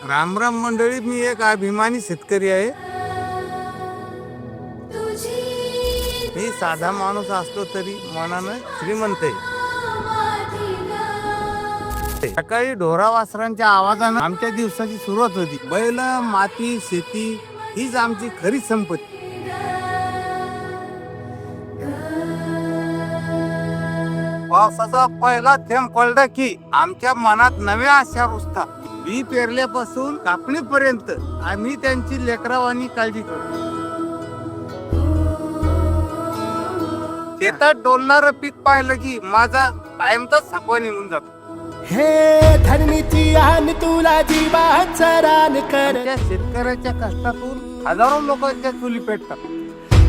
राम राम मंडळी, मी एक अभिमानी शेतकरी आहे. मी साधा माणूस असलो तरी मनानं श्रीमंत आहे. सकाळी ढोरा वासरांच्या आवाजानं आमच्या दिवसाची सुरुवात होती. बैल, माती, शेती हीच आमची खरी संपत्ती. पावसाचा पहिला थेंब पडला की आमच्या मनात नव्या आशा रुजतात. बी पेरल्यापासून कापणीपर्यंत आम्ही त्यांची लेकरावानी काळजी करतो. शेतात डोलणारं पीक पाहिलं की माझा कायमचाच थकवा निघून जातो. हे धरणीची आन तुला जीवाचं रान कर. त्या शेतकऱ्याच्या कष्टातून हजारो लोकांच्या चुली पेटतात.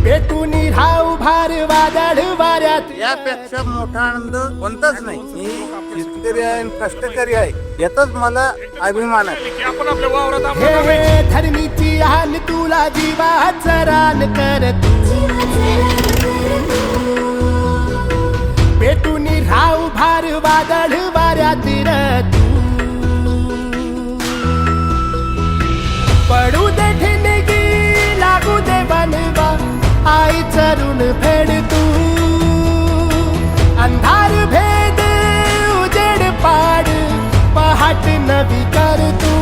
पेटून राहू भार वादळ वाऱ्यात. यापेक्षा मोठा आनंद कोणताच नाही. मी शेतकरी आहे, कष्टकरी आहे, यातच मला अभिमान आहे. हे धरणीची आन तुला जीवाचं रान कर. पेटून राहू भार वादळ वाऱ्यात पडू दे ठिणगी लागू दे बनवा आई चरून फेड तू. अंधार भेद उजेड पाड पहाट नवी कर तू.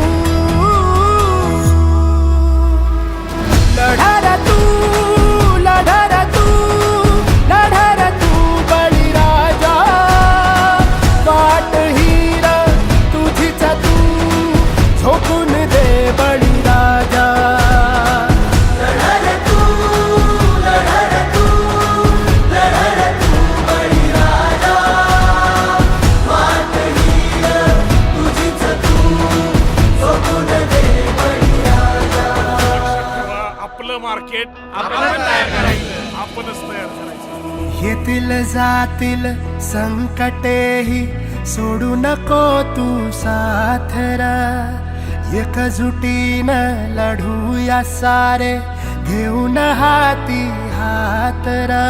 लढार तू लढार तू लढार तू बळीराजा. वाट हीर तुझीच तू झोपून दे बळीराजा. मार्केट आपणच तयार करायचं, आपणच तयार करायचं. येतील जातील संकटेही सोडू नको तू साथरा. एकजुटीनं लढूया सारे घेऊन हाती हातरा.